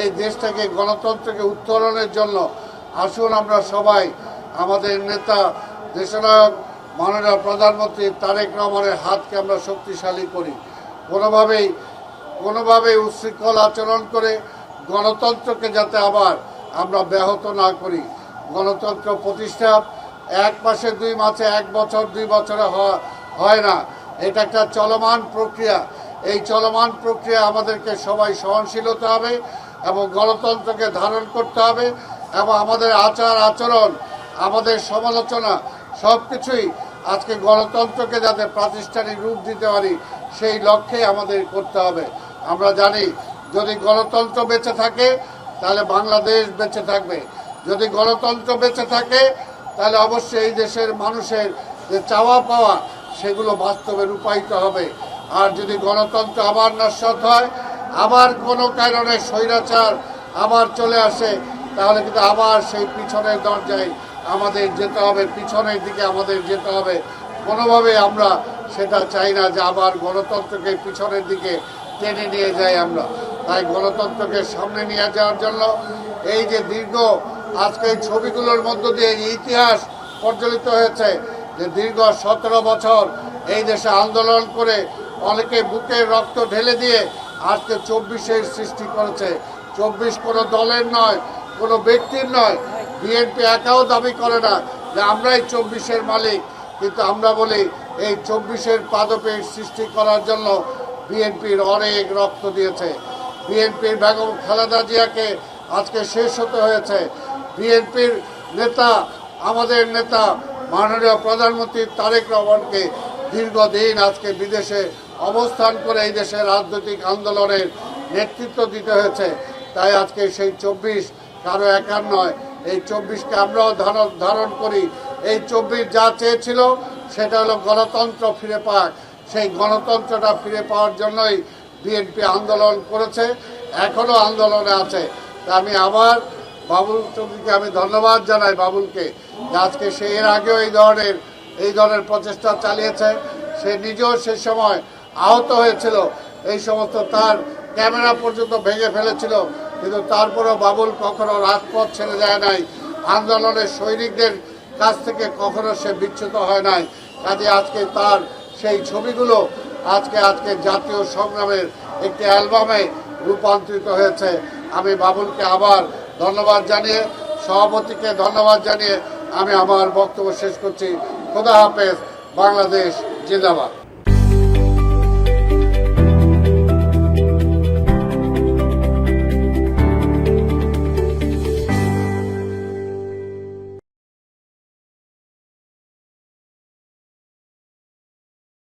এই দেশটাকে গণতন্ত্রকে উত্তরণের জন্য আসুন আমরা সবাই আমাদের নেতা দেশনায়ক মাননীয় প্রধানমন্ত্রী তারেক রহমানের হাতকে আমরা শক্তিশালী করি। কোনোভাবেই উচ্ছৃঙ্খল আচরণ করে গণতন্ত্রকে যাতে আবার আমরা ব্যাহত না করি। গণতন্ত্র প্রতিষ্ঠা 1 মাসে 2 মাসে 1 বছর 2 বছরে হয় না, এটা একটা চলমান প্রক্রিয়া। এই চলমান প্রক্রিয়া আমাদেরকে সবাই সহনশীল হতে হবে এবং গণতন্ত্রকে ধারণ করতে হবে এবং আমাদের আচার আচরণ আমাদের সমালোচনা সব কিছুই আজকে গণতন্ত্রকে যাতে প্রাতিষ্ঠানিক রূপ দিতে পারি সেই লক্ষ্যে আমাদের করতে হবে। আমরা জানি যদি গণতন্ত্র বেঁচে থাকে তাহলে বাংলাদেশ বেঁচে থাকবে, যদি গণতন্ত্র বেঁচে থাকে তাহলে অবশ্যই এই দেশের মানুষের যে চাওয়া পাওয়া সেগুলো বাস্তবে রূপায়িত হবে। আর যদি গণতন্ত্র আবার নস্যাৎ হয়, আবার কোনো কারণে স্বৈরাচার আবার চলে আসে, তাহলে কিন্তু আবার সেই পিছনের দরজায় আমাদের যেতে হবে, পিছনের দিকে আমাদের যেতে হবে। কোনোভাবে আমরা সেটা চাই না যে আবার গণতন্ত্রকে পিছনের দিকে টেনে নিয়ে যাই আমরা। তাই গণতন্ত্রকে সামনে নিয়ে যাওয়ার জন্য এই যে দীর্ঘ আজকে এই ছবিগুলোর মধ্য দিয়ে ইতিহাস প্রজ্বলিত হয়েছে যে দীর্ঘ 17 বছর এই দেশে আন্দোলন করে অনেকে বুকের রক্ত ঢেলে দিয়ে আজকে 24-এর সৃষ্টি করেছে। 24 কোনো দলের নয়, কোনো ব্যক্তির নয়। বিএনপি একাও দাবি করে না যে আমরাই 24-এর মালিক, কিন্তু আমরা বলি এই 24-এর পাদপের সৃষ্টি করার জন্য বিএনপির অনেক রক্ত দিয়েছে। বিএনপির বেগম খালেদা জিয়াকে আজকে শেষ হতে হয়েছে। বিএনপির নেতা আমাদের নেতা মাননীয় প্রধানমন্ত্রী তারেক রহমানকে দীর্ঘদিন আজকে বিদেশে অবস্থান করে এই দেশের রাজনৈতিক আন্দোলনের নেতৃত্ব দিতে হয়েছে। তাই আজকে সেই 24 কারো একার নয়, এই 24কে আমরাও ধারণ করি। এই 24 যা চেয়েছিল সেটা হলো গণতন্ত্র ফিরে পাক। সেই গণতন্ত্রটা ফিরে পাওয়ার জন্যই বিএনপি আন্দোলন করেছে, এখনও আন্দোলনে আছে। তা আমি আবার বাবুল চৌধুরীকে আমি ধন্যবাদ জানাই, বাবুলকে, আজকে সে এর আগেও এই ধরনের প্রচেষ্টা চালিয়েছে। সে নিজেও সে সময় আহত হয়েছিল, এই সমস্ত তার ক্যামেরা পর্যন্ত ভেঙে ফেলেছিল, কিন্তু তারপরেও বাবুল কখনো রাজপথ ছেড়ে যায় নাই, আন্দোলনের সৈনিকদের কাছ থেকে কখনো সে বিচ্যুত হয় নাই। কাজে আজকে তার সেই ছবিগুলো আজকে জাতীয় সংগ্রামের একটি অ্যালবামে রূপান্তরিত হয়েছে। আমি বাবুলকে আবার ধন্যবাদ জানিয়ে, সভাপতিকে ধন্যবাদ জানিয়ে আমি আমার বক্তব্য শেষ করছি। খোদা হাফেজ। বাংলাদেশ জিন্দাবাদ।